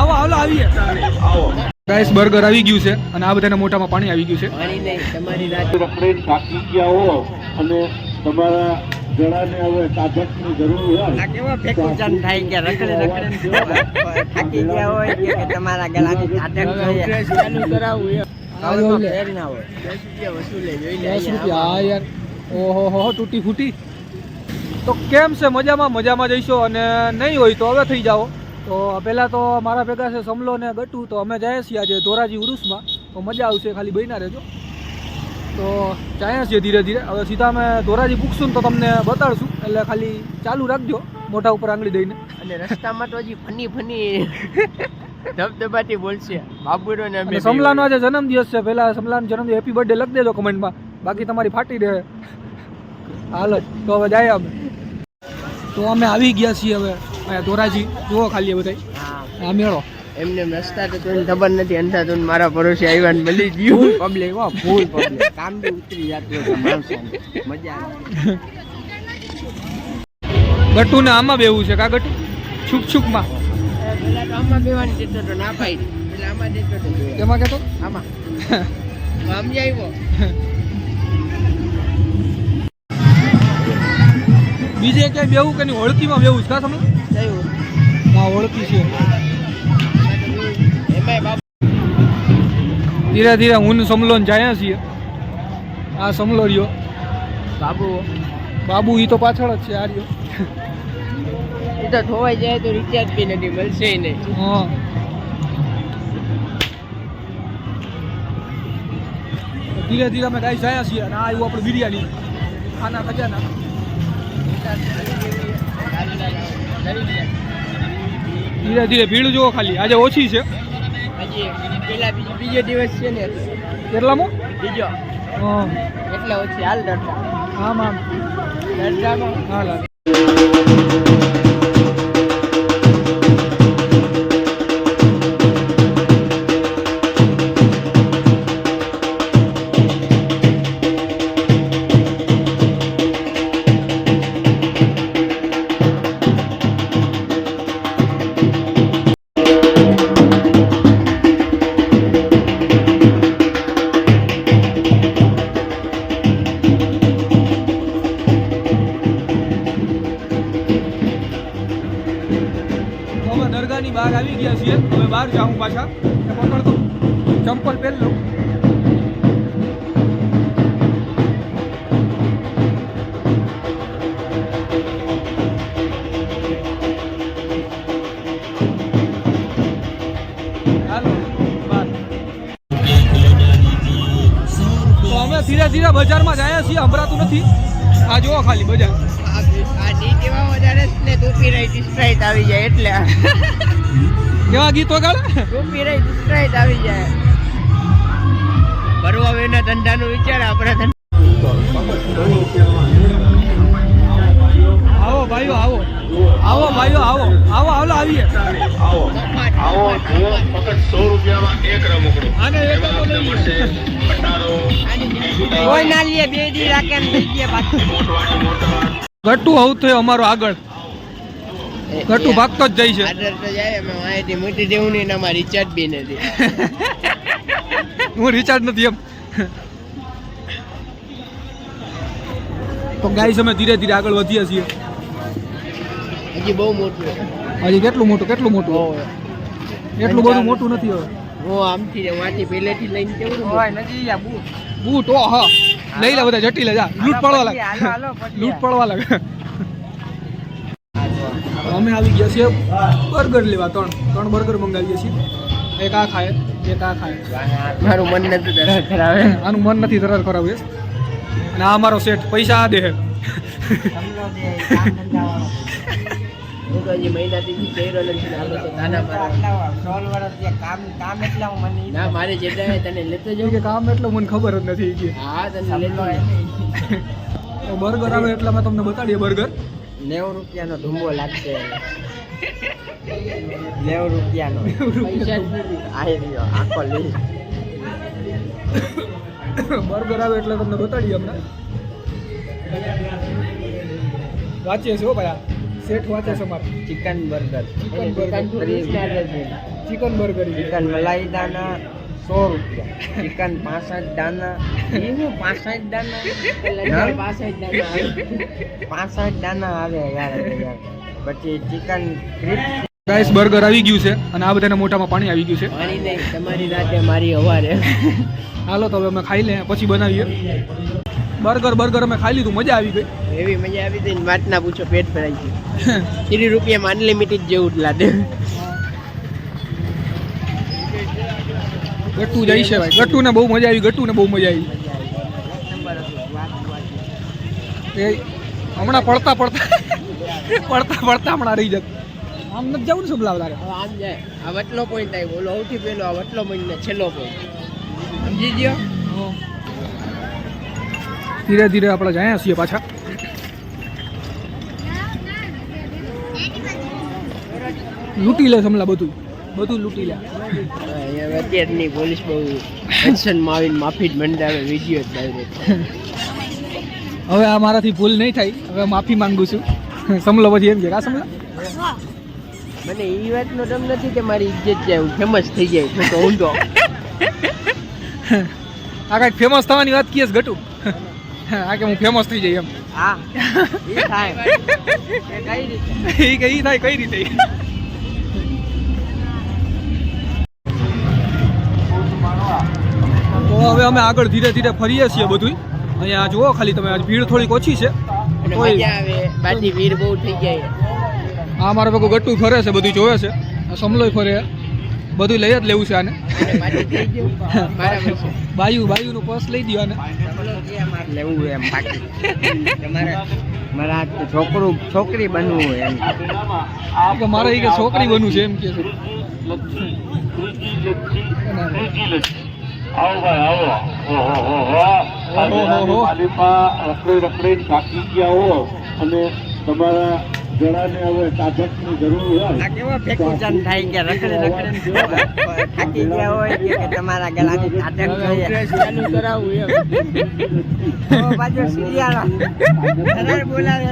આવો હાલો આવીએ guys burger આવી ગયું છે અને આ બધાના મોઢામાં પાણી આવી ગયું છે પાણી નહીં તમારી રાત રખડી થાકી ગયા હો અને તમારા ગળાને હવે તાકાતની જરૂર હોય આ કેવા ફેકુચન થાય કે રખડે થાકી ગયા હોય કે તમારા ગળાની તાકાત જોઈએ ચાલુ કરાવું હવે ફેર ના હોય 10 રૂપિયા વસૂલે જોઈ લે 10 રૂપિયા હા યાર ઓહો હો તૂટી ફૂટી તો કેમ છે મજામાં જઈશો અને નહીં હોય તો હવે થઈ જાઓ તો પહેલાં તો મારા ભેગા છે સમલો ને ગટુ તો અમે જઈએ છીએ આજે ધોરાજી ઉરુસમાં તો મજા આવશે ખાલી બહીના રહેજો તો જાય છીએ ધીરે ધીરે હવે સીધા અમે ધોરાજી પૂછશું ને તો તમને બતાડશું એટલે ખાલી ચાલુ રાખજો મોઢા ઉપર આંગળી દઈને અને રસ્તામાં તો હજી ફની ધબધબાટી બોલશે બાબુરો ને અમે સમલાનો આજે જન્મદિવસ છે પહેલાં સમલાનો જન્મદિવસ હેપી બર્થડે લખી દેજો કમેન્ટમાં બાકી તમારી ફાટી રહે હાલો તો હવે જાય અમે તો અમે આવી ગયા છીએ હવે અહીંયા ધોરાજી જુઓ ખાલી બધા હા મેળો એમને રસ્તા તો કોઈ ખબર નથી અંધા તો મારા પરોસે આવ્યા ને મળી ગયું પબ્લિક ફૂલ પબ્લિક કામ બી ઉતરી જતું હતું માણસો મજા આવે ગટુ ને આમાં બેવું છે કા ગટુ છુક પેલા તો આમાં બેવાની જતો તો ના પાઈ એટલે આમાં જતો તો કેમાં કેતો આમાં સમજી આવ્યો બીજે ક્યાંય બેવું કે નહીં ઓળખીમાં બેવું છે કા તમે થયું હા ઓળખી છે એમાંય બાબુ ધીરે ધીરે હું સમલો ને જાય છીએ આ સમલો રહ્યો બાબુ ઈ તો પાછળ જ છે આ રહ્યો એ તો ધોવાઈ જાય તો રિચાર્જ બી નથી મળશે નહીં હા ધીરે ધીરે અમે ગાઈ જાય છીએ અને આ આવ્યું આપણે બિરયાની ખાના ખજાના ધીરે ધીરે ભીડ જુઓ ખાલી આજે ઓછી છે હજી પેલા બીજો દિવસ છે ને કેટલામાં બીજો હા એટલે ઓછી હાલ ડરતા આમ ડરતામાં હાલ દરગાહની બહાર આવી ગયા છીએ હવે બહાર જાઉં પાછા પકડતો ચંપલ પહેર લઉં હાલો બહાર તો અમે ધીરે ધીરે બજારમાં જાય છીએ સંભળાતું નથી આ જુઓ ખાલી બજાર આ ડીજેમાં વધારે ને કોપીરાઈટ સ્ટ્રાઇક આવી જાય એટલે કેવા ગીતો ગાળે કોપીરાઈટ સ્ટ્રાઇક આવી જાય ભરવા વેના ધંધાનો વિચાર આપણે આવો ભાઈઓ આવો ભાઈઓ આવો હાલો આવીએ આવો ફક્ત 100 રૂપિયામાં એક રમકડું આને એક મળશે ખટારો કોઈ ના લે બે દી રાખે ને થઈ ગયા પાછું ગટુ આવું થયું અમારો આગળ ગટુ ભાગતો જ જાય છે આદર તો જાય અમે વાંયથી મૂકી દેવું નહીં ને અમારે રિચાર્જ બી નથી હું રિચાર્જ નથી એમ તો ગાઈસ અમે ધીરે ધીરે આગળ વધીએ છીએ હજી બહુ મોટું હજી કેટલું મોટું એટલું બધું મોટું નથી હવે હું આમથી વાંચી પહેલેથી લઈને કેવું હોય નથી યા બૂટ ઓ હા લઈ લે બધા જટી લે જા લૂંટ પડવા લાગે અમે આવી ગયા છીએ બર્ગર લેવા ત્રણ બર્ગર મંગાવીએ છીએ એક આ ખાય મારું મન નથી તરત કરાવે આનું મન નથી તરત કરાવે અને આ અમારો સેટ પૈસા આ દે મારે જેટલા તને લેતો કે કામ એટલું મને ખબર જ નથી કે હા તને લેતો બર્ગર આવે એટલે અમે તમને બતાડીએ બર્ગર 90 રૂપિયાનો ધુંબો લાગશે 90 રૂપિયાનો પૈસા આવી રહ્યો આખો લઈ બર્ગર આવે એટલે તમને બતાડીએ હમણાં વાંચીએ છીએ હો ભાઈ સેટ વાંચે છે અમારે. Chicken burger chicken burger. Chicken burger chicken મલાઈ દાના 100 રૂપિયા, ચિકન 65 દાના, એવું 65 દાના, 65 દાના આવે યાર. પછી ચિકન ક્રિસ્પ. ગાઈસ બર્ગર આવી ગયું છે અને આ બધાના મોઢામાં પાણી આવી ગયું છે. પાણી નહીં, તમારી રાતે મારી હવારે. હાલો તો હવે અમે ખાઈ લઈએ પછી બનાવીએ. બર્ગર અમે ખાઈ લીધું, મજા આવી ગઈ. એવી મજા આવી હતી ને વાત ના પૂછો, પેટ ભરાઈ ગયું. 30 રૂપિયામાં અનલિમિટેડ જેવું જ લાગે. ગટ્ટુ જાય છે ભાઈ, ગટ્ટુને બહુ મજા આવી, ગટ્ટુને બહુ મજા આવી. એ હમણાં પડતા હમણાં રહી જત. આમ નથી જવું ને સમલાવ તારે. હવે આમ જાય, આ વટલો પોઈન્ટ આવ્યો, ઓલો સૌથી પહેલો આ વટલો પોઈન્ટ ને છેલ્લો પોઈન્ટ, સમજી ગયો. ધીરે ધીરે આપણે જાય છીએ પાછા. લૂંટી લે સમલા, બધું લૂંટી લે. અત્યારની પોલીસ બહુ એક્શનમાં આવીને માફી જ મંડાવે, વિડીયો જ ડાયરેક્ટ. હવે આ મારાથી ભૂલ નહીં થાય, હવે માફી માંગુ છું. સમલો પછી એમ છે કા સમલા, મને એ વાતનો દમ નથી કે મારી ઇજ્જત જાય, હું ફેમસ થઈ જાય તો ઊંધો. આ કાંઈક ફેમસ થવાની વાત કીએ ગટુ. આ કે હું ફેમસ થઈ જાય એમ. હા એ થાય. એ કઈ થાય કઈ રીતે? તો હવે અમે આગળ ધીરે ધીરે ફરીએ છીએ બધું. અહીંયા જુઓ ખાલી તમે, આજ ભીડ થોડીક ઓછી છે. અને મજા આવે, બાકી ભીડ બહુ થઈ જાય. આ મારા ભેગું ગટ્ટુ ફરે છે, બધું જોવે છે. સમલોય ફરે, બધું લઈ જ લેવું છે આને. બાયુનું પર્સ લઈ દો આને. લેવું એમ બાકી મારા છોકરી બનવું હોય એમ. કે મારે એ કે છોકરી બનવું છે એમ કે છે. આવો ભાઈ આવો. રખડી થાકી ગયા હો અને તમારા ગળાને હવે તાકાતની જરૂર હોય. આ કેવો ફેકુચન થાય કે રખડે થાકી ગયા હોય કે તમારા ગળાની તાકાત જોઈએ, ચાલુ કરાવું એમ. તો પાછો સિરિયાળો સરળ બોલાવે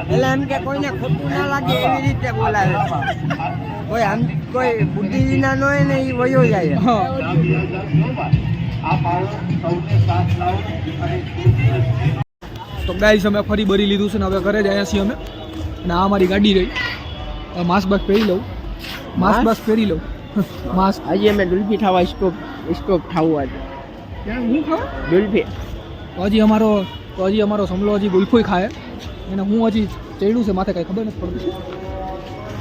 એટલે એમ કે કોઈને ખોટું ના લાગે એવી રીતે બોલાવે. કોઈ બુદ્ધિ વિના નો હોય ને એ વયો જાય. તો ગાઈસ અમે ફરી ભરી લીધું છે ને હવે ઘરે જ આવ્યા છીએ અમે. અને આ અમારી ગાડી રહી. માસ્ક બાસ્ક પહેરી લઉં, પહેરી લઉં. માસ્ક આજે અમે ડુલ્ફી ખાવા સ્ટોપ ખાવું આજે. હું ખાવા ડુલ્ફી તો હજી અમારો સમલો હજી ગુલ્ફોય ખાય. એને હું હજી ચડ્યું છે માથે, કાંઈ ખબર નથી પડતી.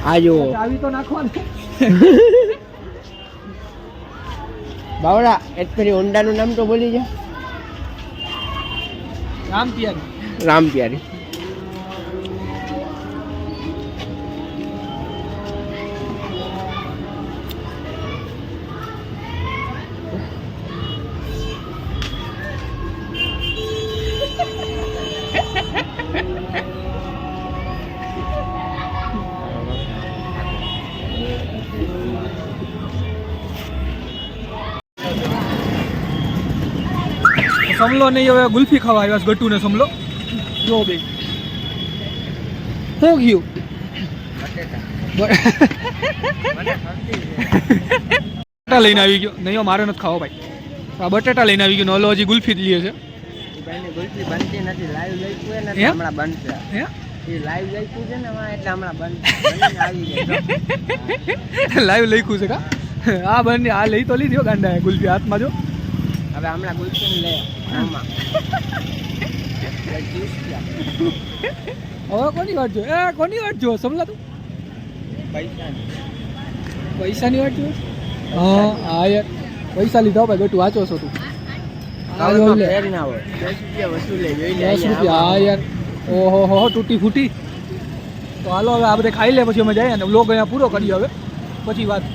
આ જો આવી તો નાખવાનું. બાવડા એક ફરી હોન્ડાનું નામ તો બોલી જા. રામ પ્યારી. સમલો નહીં, હવે ગુલ્ફી ખાવા આવ્યા છે ગટ્ટુ ને સમલો. જો બે શું ગયું બટાટા લઈને આવી ગયો. નહીં મારે નથી ખાવો ભાઈ. આ બટાટા લઈને આવી ગયો. ઓલો હજી ગુલ્ફી જ લે છે. ગુલ્ફી બનતી નથી, લાઈવ લખ્યું હોય ને હમણાં બનશે. એ લાઈવ લખ્યું છે ને એટલે હમણાં બનશે. લાઈવ લખ્યું છે કા? હા બને. આ લઈ તો લીધી ગાંડા ગુલ્ફી હાથમાં. જો હવે હમણાં ગુલ્ફી લે આમાં. હવે કોની વાત જો? કોની વાત જો સમલા તું? પૈસાની વાત જો? હા યાર પૈસા લીધા ભાઈ ગટુ, વાંચો છો તું. ના હોય 10 રૂપિયા વસૂલે જોઈ લે. 10 રૂપિયા? હા યાર. ઓહો તૂટી ફૂટી. તો હાલો હવે આ બધે ખાઈ લે પછી અમે જઈએ ને વ્લોગ અહીંયા પૂરો કરીએ હવે પછી વાત.